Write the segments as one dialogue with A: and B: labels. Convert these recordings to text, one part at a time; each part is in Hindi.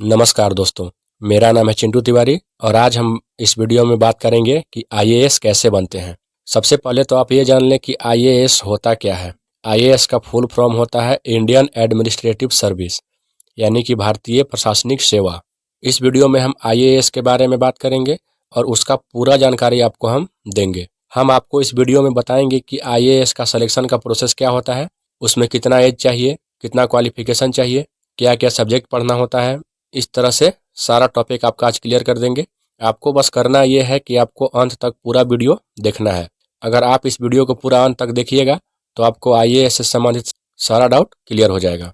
A: नमस्कार दोस्तों, मेरा नाम है चिंटू तिवारी और आज हम इस वीडियो में बात करेंगे कि आईएएस कैसे बनते हैं। सबसे पहले तो आप ये जान लें कि आईएएस होता क्या है। आईएएस का फुल फॉर्म होता है इंडियन एडमिनिस्ट्रेटिव सर्विस, यानी कि भारतीय प्रशासनिक सेवा। इस वीडियो में हम आईएएस के बारे में बात करेंगे और उसका पूरा जानकारी आपको हम देंगे। हम आपको इस वीडियो में बताएंगे कि आईएएस का सिलेक्शन का प्रोसेस क्या होता है, उसमें कितना एज चाहिए, कितना क्वालिफिकेशन चाहिए, क्या क्या सब्जेक्ट पढ़ना होता है। इस तरह से सारा टॉपिक आपका आज क्लियर कर देंगे। आपको बस करना ये है कि आपको अंत तक पूरा वीडियो देखना है। अगर आप इस वीडियो को पूरा अंत तक देखिएगा तो आपको आईएएस से संबंधित सारा डाउट क्लियर हो जाएगा।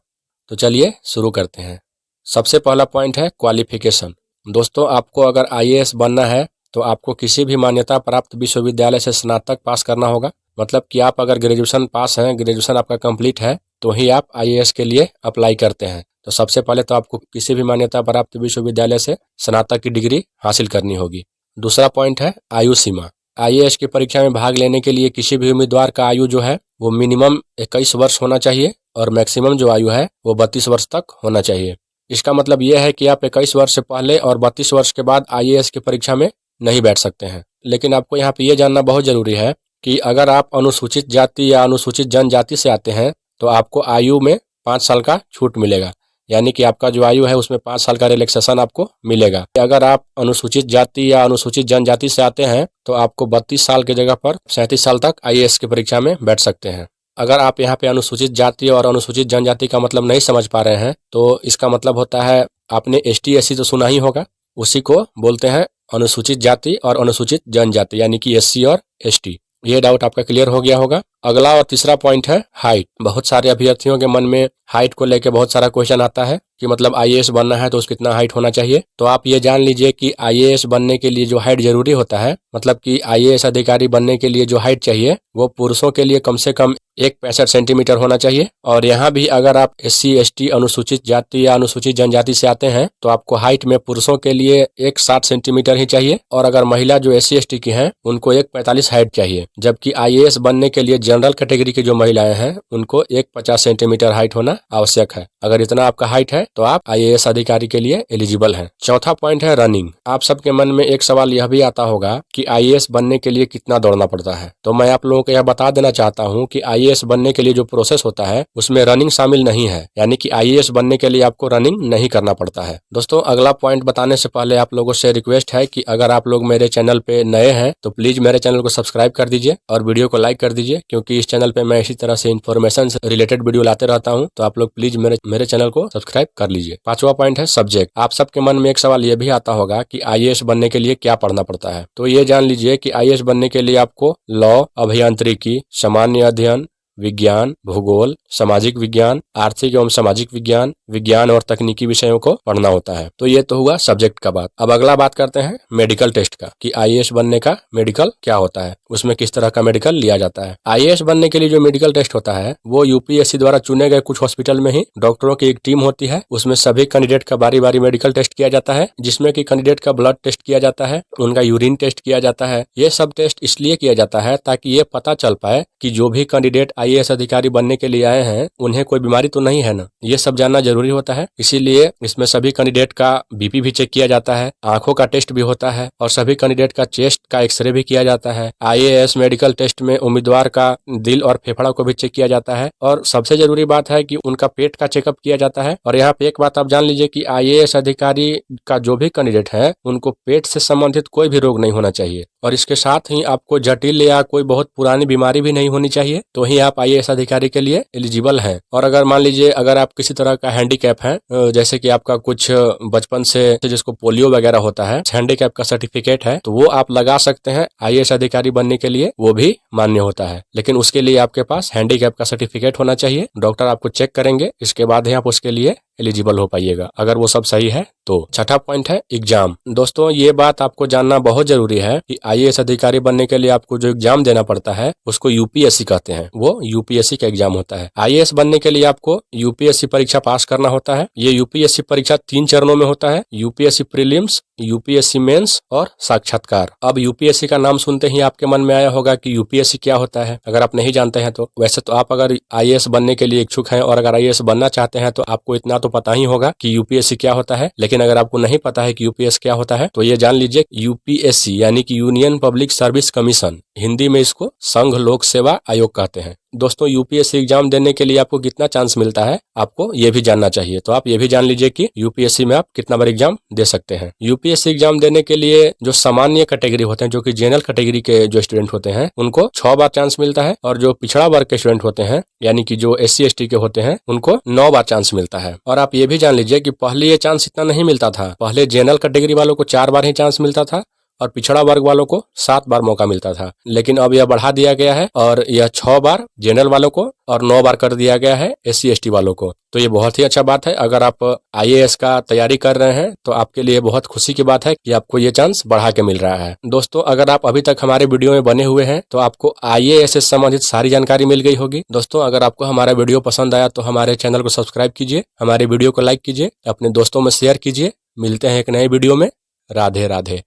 A: तो चलिए शुरू करते हैं। सबसे पहला पॉइंट है क्वालिफिकेशन। दोस्तों, आपको अगर आईएएस बनना है तो आपको किसी भी मान्यता प्राप्त विश्वविद्यालय से स्नातक पास करना होगा। मतलब कि आप अगर ग्रेजुएशन पास हैं, ग्रेजुएशन आपका कंप्लीट है, तो ही आप आईएएस के लिए अप्लाई करते हैं। तो सबसे पहले तो आपको किसी भी मान्यता प्राप्त विश्वविद्यालय से स्नातक की डिग्री हासिल करनी होगी। दूसरा पॉइंट है आयु सीमा। आईएएस की परीक्षा में भाग लेने के लिए किसी भी उम्मीदवार का आयु जो है वो मिनिमम 21 वर्ष होना चाहिए और मैक्सिमम जो आयु है वो 32 वर्ष तक होना चाहिए। इसका मतलब ये है कि आप 21 वर्ष से पहले और 32 वर्ष के बाद आईएएस की परीक्षा में नहीं बैठ सकते हैं। लेकिन आपको यहाँ पे ये जानना बहुत जरूरी है कि अगर आप अनुसूचित जाति या अनुसूचित जनजाति से आते हैं तो आपको आयु में 5 साल का छूट मिलेगा, यानी कि आपका जो आयु है उसमें 5 साल का रिलैक्सेशन आपको मिलेगा। अगर आप अनुसूचित जाति या अनुसूचित जनजाति से आते हैं तो आपको 32 साल की जगह पर 37 साल तक आईएएस की परीक्षा में बैठ सकते हैं। अगर आप यहाँ पे अनुसूचित जाति और अनुसूचित जनजाति का मतलब नहीं समझ पा रहे हैं तो इसका मतलब होता है, आपने एसटी एससी तो सुना ही होगा, उसी को बोलते हैं अनुसूचित जाति और अनुसूचित जनजाति, यानी कि एससी और एसटी। ये डाउट आपका क्लियर हो गया होगा। अगला और तीसरा पॉइंट है हाइट। बहुत सारे अभ्यर्थियों के मन में हाइट को लेकर बहुत सारा क्वेश्चन आता है कि मतलब आईएएस बनना है तो उसको कितना हाइट होना चाहिए। तो आप ये जान लीजिए कि आईएएस बनने के लिए जो हाइट जरूरी होता है, मतलब कि आईएएस अधिकारी बनने के लिए जो हाइट चाहिए वो पुरुषों के लिए कम से कम 1.65 सेंटीमीटर होना चाहिए। और यहाँ भी अगर आप एससी एसटी अनुसूचित जाति या अनुसूचित जनजाति से आते हैं तो आपको हाइट में पुरुषों के लिए 1.60 सेंटीमीटर ही चाहिए, और अगर महिला जो एससी एसटी की हैं उनको 1.45 हाइट चाहिए। जबकि आईएएस बनने के लिए जनरल कैटेगरी की जो महिलाएं हैं उनको 1.50 सेंटीमीटर हाइट होना आवश्यक है। अगर इतना आपका हाइट है तो आप आईएएस अधिकारी के लिए एलिजिबल हैं। चौथा पॉइंट है रनिंग। आप सबके मन में एक सवाल यह भी आता होगा कि आईएएस बनने के लिए कितना दौड़ना पड़ता है। तो मैं आप लोगों को यह बता देना चाहता हूं कि आईएएस बनने के लिए जो प्रोसेस होता है उसमें रनिंग शामिल नहीं है, यानी कि आईएएस बनने के लिए आपको रनिंग नहीं करना पड़ता है। दोस्तों, अगला पॉइंट बताने से पहले आप लोगों से रिक्वेस्ट है कि अगर आप लोग मेरे चैनल पे नए हैं तो प्लीज मेरे चैनल को सब्सक्राइब कर दीजिए और वीडियो को लाइक कर दीजिए, क्योंकि इस चैनल पे मैं इसी तरह से इन्फॉर्मेशन से रिलेटेड वीडियो लाते रहता हूं। तो आप लोग प्लीज मेरे चैनल को सब्सक्राइब कर लीजिए। पांचवा पॉइंट है सब्जेक्ट। आप सबके मन में एक सवाल ये भी आता होगा कि आईएएस बनने के लिए क्या पढ़ना पड़ता है। तो ये जान लीजिए कि आईएएस बनने के लिए आपको लॉ, अभियांत्रिकी, सामान्य अध्ययन, विज्ञान, भूगोल, सामाजिक विज्ञान, आर्थिक एवं सामाजिक विज्ञान, विज्ञान और तकनीकी विषयों को पढ़ना होता है। तो ये तो हुआ सब्जेक्ट का बात। अब अगला बात करते हैं मेडिकल टेस्ट का, कि आईएएस बनने का मेडिकल क्या होता है, उसमें किस तरह का मेडिकल लिया जाता है। आईएएस बनने के लिए जो मेडिकल टेस्ट होता है वो यूपीएससी द्वारा चुने गए कुछ हॉस्पिटल में ही डॉक्टरों की एक टीम होती है। उसमें सभी कैंडिडेट का बारी बारी मेडिकल टेस्ट किया जाता है, जिसमें कि कैंडिडेट का ब्लड टेस्ट किया जाता है, उनका यूरिन टेस्ट किया जाता है। ये सब टेस्ट इसलिए किया जाता है ताकि ये पता चल पाए कि जो भी कैंडिडेट आईएएस अधिकारी बनने के लिए आए हैं उन्हें कोई बीमारी तो नहीं है ना। ये सब जानना जरूरी होता है, इसीलिए इसमें सभी कैंडिडेट का बीपी भी चेक किया जाता है, आंखों का टेस्ट भी होता है और सभी कैंडिडेट का चेस्ट का एक्सरे भी किया जाता है। आईएएस मेडिकल टेस्ट में उम्मीदवार का दिल और फेफड़ा को भी चेक किया जाता है, और सबसे जरूरी बात है कि उनका पेट का चेकअप किया जाता है। और यहाँ पे एक बात आप जान लीजिए कि आईएएस अधिकारी का जो भी कैंडिडेट है उनको पेट से संबंधित कोई भी रोग नहीं होना चाहिए, और इसके साथ ही आपको जटिल या कोई बहुत पुरानी बीमारी भी नहीं होनी चाहिए, तो ही आप आईएएस अधिकारी के लिए एलिजिबल हैं। और अगर मान लीजिए अगर आप किसी तरह का हैंडीकैप है, जैसे कि आपका कुछ बचपन से जिसको पोलियो वगैरह होता है, हैंडीकैप का सर्टिफिकेट है, तो वो आप लगा सकते हैं आईएएस अधिकारी बनने के लिए, वो भी मान्य होता है। लेकिन उसके लिए आपके पास हैंडीकैप का सर्टिफिकेट होना चाहिए। डॉक्टर आपको चेक करेंगे, इसके बाद ही आप उसके लिए एलिजिबल हो पाइएगा, अगर वो सब सही है तो। छठा पॉइंट है एग्जाम। दोस्तों, ये बात आपको जानना बहुत जरूरी है कि आईएएस अधिकारी बनने के लिए आपको जो एग्जाम देना पड़ता है उसको यूपीएससी कहते हैं। वो यूपीएससी का एग्जाम होता है। आईएएस बनने के लिए आपको यूपीएससी परीक्षा पास करना होता है। ये यूपीएससी परीक्षा 3 चरणों में होता है, यूपीएससी प्रीलिम्स, यूपीएससी मेंस और साक्षात्कार। अब यूपीएससी का नाम सुनते ही आपके मन में आया होगा कि यूपीएससी क्या होता है, अगर आप नहीं जानते हैं तो। वैसे तो आप अगर आईएएस बनने के लिए इच्छुक हैं और अगर आईएएस बनना चाहते हैं तो आपको इतना तो पता ही होगा कि यूपीएससी क्या होता है। लेकिन अगर आपको नहीं पता है कि यूपीएससी क्या होता है तो ये जान लीजिए, यूपीएससी यानी कि union public service commission, Hindi में इसको संघ लोक सेवा आयोग कहते हैं। दोस्तों, यूपीएससी एग्जाम देने के लिए आपको कितना चांस मिलता है, आपको ये भी जानना चाहिए। तो आप ये भी जान लीजिए कि यूपीएससी में आप कितना बार एग्जाम दे सकते हैं। यूपीएससी एग्जाम देने के लिए जो सामान्य कैटेगरी होते हैं, जो कि जनरल कैटेगरी के जो स्टूडेंट होते हैं, उनको 6 बार चांस मिलता है, और जो पिछड़ा वर्ग के स्टूडेंट होते हैं यानी कि जो SC ST के होते हैं, उनको 9 बार चांस मिलता है। और आप ये भी जान लीजिए कि पहले ये चांस इतना नहीं मिलता था। पहले जनरल कैटेगरी वालों को 4 बार ही चांस मिलता था और पिछड़ा वर्ग वालों को 7 बार मौका मिलता था। लेकिन अब यह बढ़ा दिया गया है और यह 6 बार जनरल वालों को और 9 बार कर दिया गया है SC ST वालों को। तो ये बहुत ही अच्छा बात है। अगर आप IAS का तैयारी कर रहे हैं तो आपके लिए बहुत खुशी की बात है कि आपको ये चांस बढ़ा के मिल रहा है। दोस्तों, अगर आप अभी तक हमारे वीडियो में बने हुए हैं तो आपको IAS से संबंधित सारी जानकारी मिल गई होगी। दोस्तों, अगर आपको हमारा वीडियो पसंद आया तो हमारे चैनल को सब्सक्राइब कीजिए, हमारे वीडियो को लाइक कीजिए, अपने दोस्तों में शेयर कीजिए। मिलते हैं एक नए वीडियो में। राधे राधे।